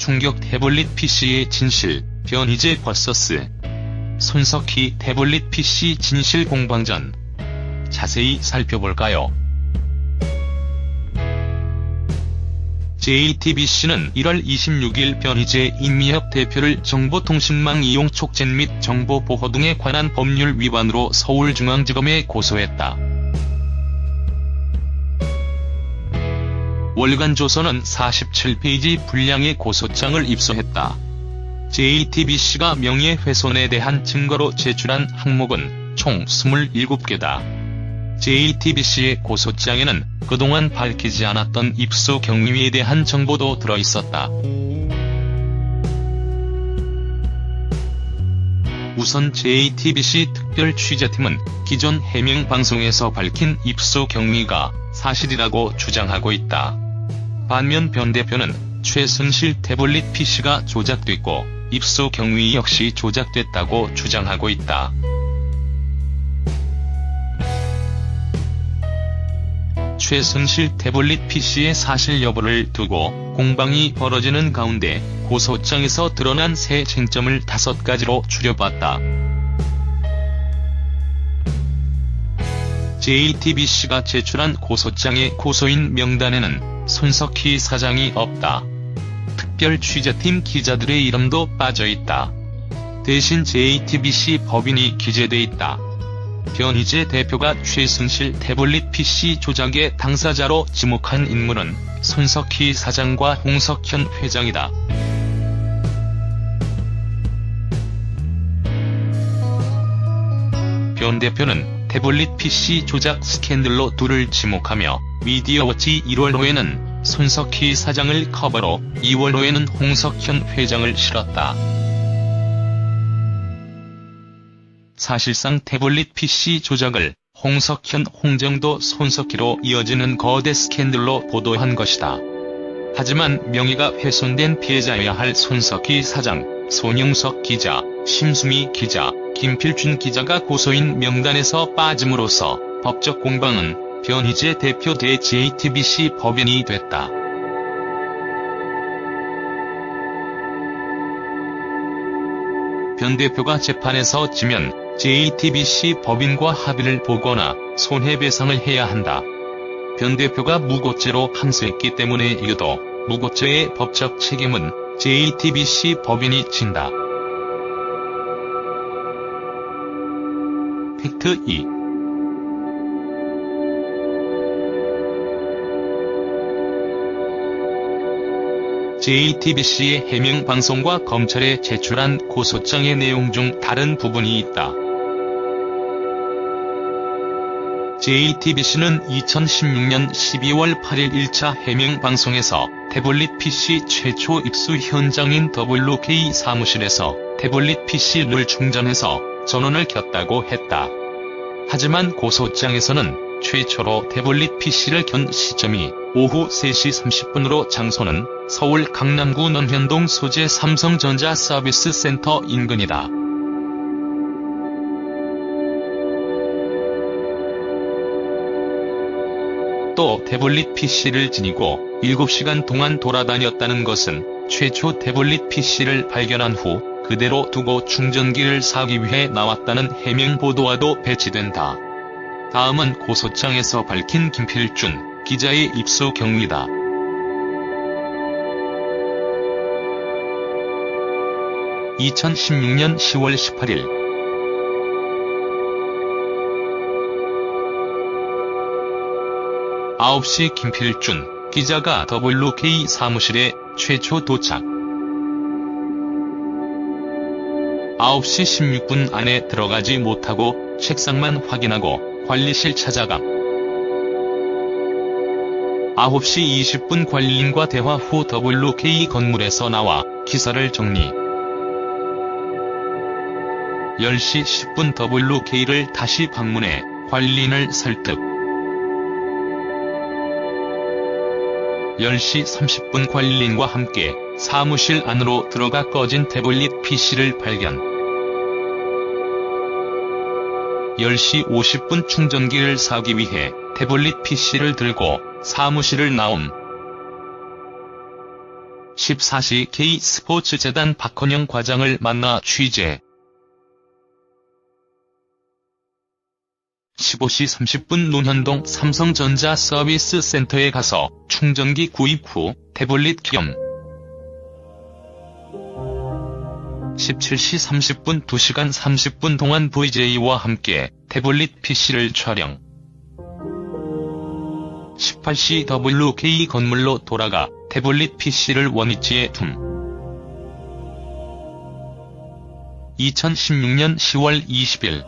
충격 태블릿 PC의 진실, 변희재 vs. 손석희 태블릿 PC 진실 공방전. 자세히 살펴볼까요? JTBC는 1월 26일 변희재 인미협 대표를 정보통신망 이용 촉진 및 정보보호 등에 관한 법률 위반으로 서울중앙지검에 고소했다. 월간조선은 47페이지 분량의 고소장을 입수했다. JTBC가 명예훼손에 대한 증거로 제출한 항목은 총 27개다. JTBC의 고소장에는 그동안 밝히지 않았던 입수 경위에 대한 정보도 들어있었다. 우선 JTBC 특별취재팀은 기존 해명방송에서 밝힌 입수 경위가 사실이라고 주장하고 있다. 반면 변 대표는 최순실 태블릿 PC가 조작됐고 입수 경위 역시 조작됐다고 주장하고 있다. 최순실 태블릿 PC의 사실 여부를 두고 공방이 벌어지는 가운데 고소장에서 드러난 새 쟁점을 5가지로 추려봤다. JTBC가 제출한 고소장의 고소인 명단에는 손석희 사장이 없다. 특별취재팀 기자들의 이름도 빠져있다. 대신 JTBC 법인이 기재돼 있다. 변희재 대표가 최순실 태블릿 PC 조작의 당사자로 지목한 인물은 손석희 사장과 홍석현 회장이다. 변 대표는 태블릿 PC 조작 스캔들로 둘을 지목하며 미디어워치 1월호에는 손석희 사장을 커버로 2월호에는 홍석현 회장을 실었다. 사실상 태블릿 PC 조작을 홍석현, 홍정도, 손석희로 이어지는 거대 스캔들로 보도한 것이다. 하지만 명예가 훼손된 피해자여야 할 손석희 사장, 손영석 기자, 심수미 기자, 김필준 기자가 고소인 명단에서 빠짐으로써 법적 공방은 변희재 대표 대 JTBC 법인이 됐다. 변 대표가 재판에서 지면 JTBC 법인과 합의를 보거나 손해배상을 해야 한다. 변 대표가 무고죄로 항소했기 때문에 이어도 무고죄의 법적 책임은 JTBC 법인이 진다. 팩트 2. JTBC의 해명방송과 검찰에 제출한 고소장의 내용 중 다른 부분이 있다. JTBC는 2016년 12월 8일 1차 해명방송에서 태블릿 PC 최초 입수 현장인 WK 사무실에서 태블릿 PC를 충전해서 전원을 켰다고 했다. 하지만 고소장에서는 최초로 태블릿 PC를 켠 시점이 오후 3시 30분으로 장소는 서울 강남구 논현동 소재 삼성전자 서비스 센터 인근이다. 또 태블릿 PC를 지니고 7시간 동안 돌아다녔다는 것은 최초 태블릿 PC를 발견한 후 그대로 두고 충전기를 사기 위해 나왔다는 해명 보도와도 배치된다. 다음은 고소장에서 밝힌 김필준 기자의 입수 경위다. (2016년 10월 18일) (9시) 김필준 기자가 WK 사무실에 최초 도착. 9시 16분 안에 들어가지 못하고 책상만 확인하고 관리실 찾아감. 9시 20분 관리인과 대화 후 WK 건물에서 나와 기사를 정리. 10시 10분 WK를 다시 방문해 관리인을 설득. 10시 30분 관리인과 함께 사무실 안으로 들어가 꺼진 태블릿 PC를 발견. 10시 50분 충전기를 사기 위해 태블릿 PC를 들고 사무실을 나옴. 14시 K스포츠재단 박헌영 과장을 만나 취재. 15시 30분 논현동 삼성전자 서비스 센터에 가서 충전기 구입 후 태블릿 겸 17시 30분 2시간 30분 동안 VJ와 함께 태블릿 PC를 촬영. 18시 WK 건물로 돌아가 태블릿 PC를 원위치에 둠. 2016년 10월 20일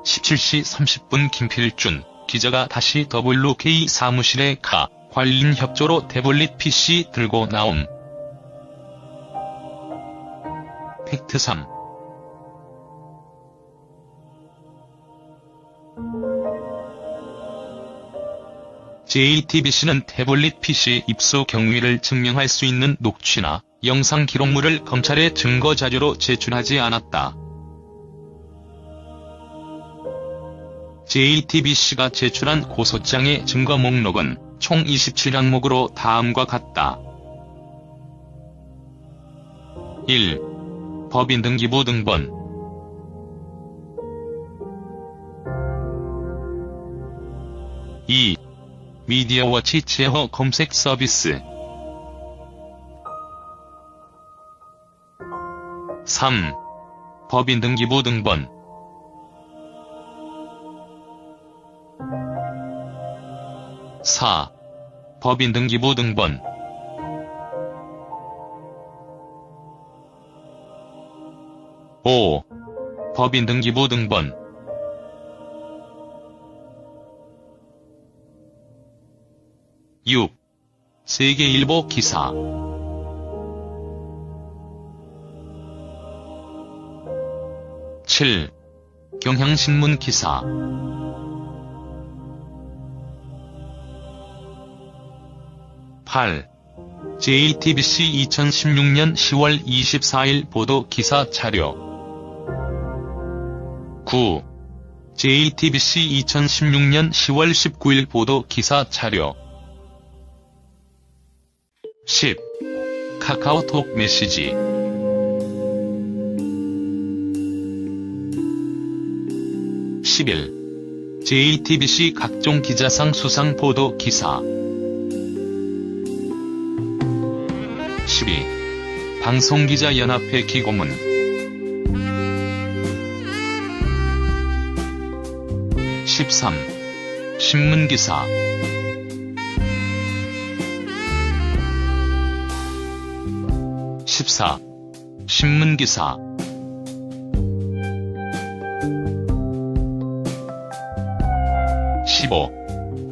17시 30분 김필준 기자가 다시 WK 사무실에 가 관린 협조로 태블릿 PC 들고 나옴. 팩트 3. JTBC는 태블릿 PC 입수 경위를 증명할 수 있는 녹취나 영상 기록물을 검찰에 증거 자료로 제출하지 않았다. JTBC가 제출한 고소장의 증거 목록은 총 27항목으로 다음과 같다. 1. 법인 등기부 등본 2. 미디어워치 제어 검색 서비스 3. 법인 등기부 등본 4. 법인 등기부 등본 5. 법인 등기부 등본 6. 세계일보 기사 7. 경향신문 기사 8. JTBC 2016년 10월 24일 보도 기사 자료 9. JTBC 2016년 10월 19일 보도 기사 자료 10. 카카오톡 메시지 11. JTBC 각종 기자상 수상 보도 기사 12. 방송기자연합회 기고문 13. 신문기사 14. 신문기사 15.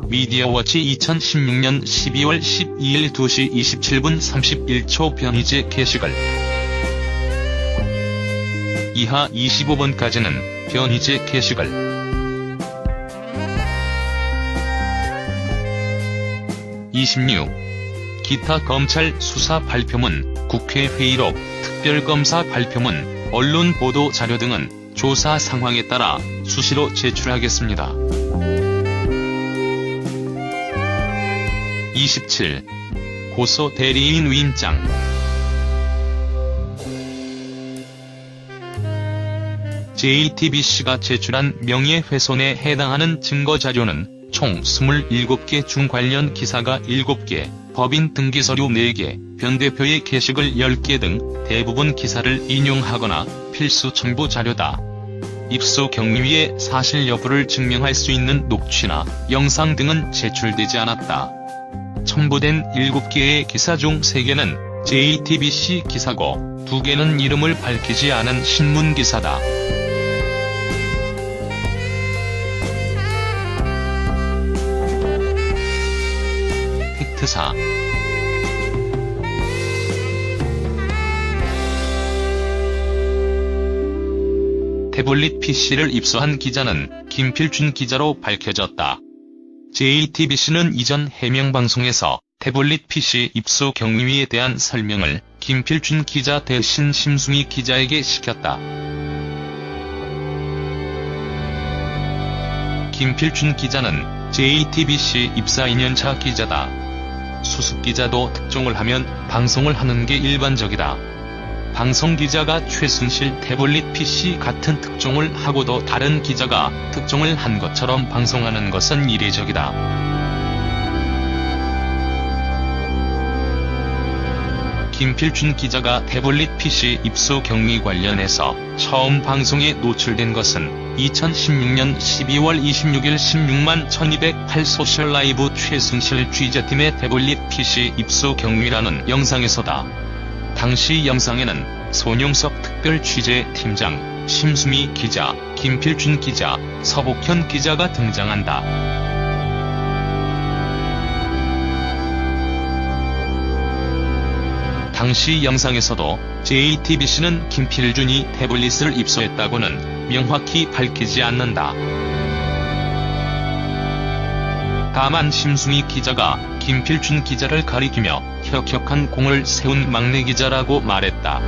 미디어워치 2016년 12월 12일 2시 27분 31초 변희재 게시글 이하 25번까지는 변희재 게시글 26. 기타 검찰 수사 발표문, 국회 회의록, 특별검사 발표문, 언론 보도 자료 등은 조사 상황에 따라 수시로 제출하겠습니다. 27. 고소 대리인 위임장 JTBC가 제출한 명예훼손에 해당하는 증거자료는 총 27개 중 관련 기사가 7개, 법인 등기서류 4개, 변대표의 게시글 10개 등 대부분 기사를 인용하거나 필수 첨부 자료다. 입수 경위의 사실 여부를 증명할 수 있는 녹취나 영상 등은 제출되지 않았다. 첨부된 7개의 기사 중 3개는 JTBC 기사고 2개는 이름을 밝히지 않은 신문기사다. 팩트 4. 태블릿 PC를 입수한 기자는 김필준 기자로 밝혀졌다. JTBC는 이전 해명방송에서 태블릿 PC 입수 경위에 대한 설명을 김필준 기자 대신 심승희 기자에게 시켰다. 김필준 기자는 JTBC 입사 2년차 기자다. 수습기자도 특종을 하면 방송을 하는 게 일반적이다. 방송기자가 최순실 태블릿 PC 같은 특종을 하고도 다른 기자가 특종을 한 것처럼 방송하는 것은 이례적이다. 김필준 기자가 태블릿 PC 입수 경위 관련해서 처음 방송에 노출된 것은 2016년 12월 26일 16만 1208 소셜라이브 최순실 취재팀의 태블릿 PC 입수 경위라는 영상에서다. 당시 영상에는 손용석 특별취재팀장, 심수미 기자, 김필준 기자, 서복현 기자가 등장한다. 당시 영상에서도 JTBC는 김필준이 태블릿을 입수했다고는 명확히 밝히지 않는다. 다만 심수미 기자가 김필준 기자를 가리키며 혁혁한 공을 세운 막내 기자라고 말했다.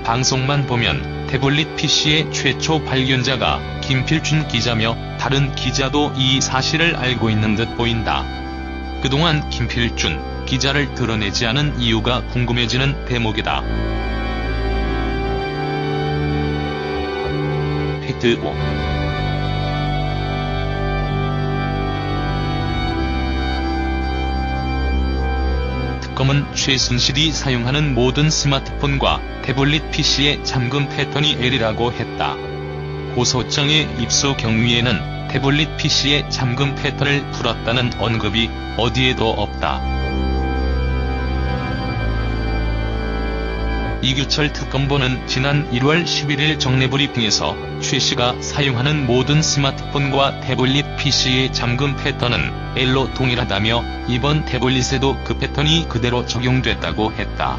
방송만 보면 태블릿 PC의 최초 발견자가 김필준 기자며 다른 기자도 이 사실을 알고 있는 듯 보인다. 그동안 김필준 기자를 드러내지 않은 이유가 궁금해지는 대목이다. 팩트 5. 특검은 최순실이 사용하는 모든 스마트폰과 태블릿 PC의 잠금 패턴이 L이라고 했다. 고소장의 입수 경위에는 태블릿 PC의 잠금 패턴을 풀었다는 언급이 어디에도 없다. 이규철 특검보는 지난 1월 11일 정례브리핑에서 최 씨가 사용하는 모든 스마트폰과 태블릿 PC의 잠금 패턴은 L로 동일하다며 이번 태블릿에도 그 패턴이 그대로 적용됐다고 했다.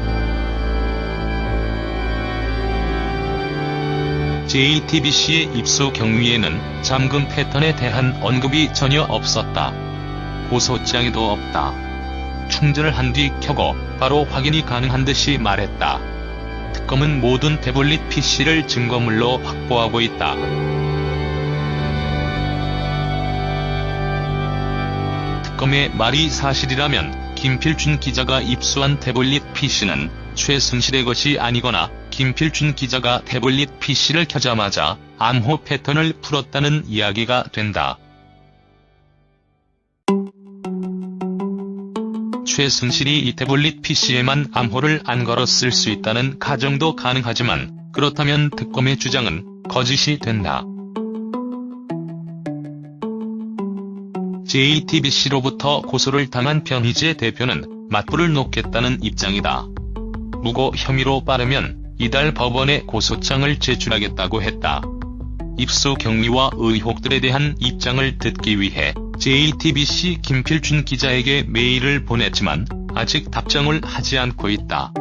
JTBC의 입수 경위에는 잠금 패턴에 대한 언급이 전혀 없었다. 고소장에도 없다. 충전을 한 뒤 켜고 바로 확인이 가능한 듯이 말했다. 특검은 모든 태블릿 PC를 증거물로 확보하고 있다. 특검의 말이 사실이라면 김필준 기자가 입수한 태블릿 PC는 최순실의 것이 아니거나 김필준 기자가 태블릿 PC를 켜자마자 암호 패턴을 풀었다는 이야기가 된다. 최순실이 이 태블릿 PC에만 암호를 안 걸었을 수 있다는 가정도 가능하지만 그렇다면 특검의 주장은 거짓이 된다. JTBC로부터 고소를 당한 변희재 대표는 맞불을 놓겠다는 입장이다. 무고 혐의로 빠르면 이달 법원에 고소장을 제출하겠다고 했다. 입수 경위와 의혹들에 대한 입장을 듣기 위해 JTBC 김필준 기자에게 메일을 보냈지만 아직 답장을 하지 않고 있다.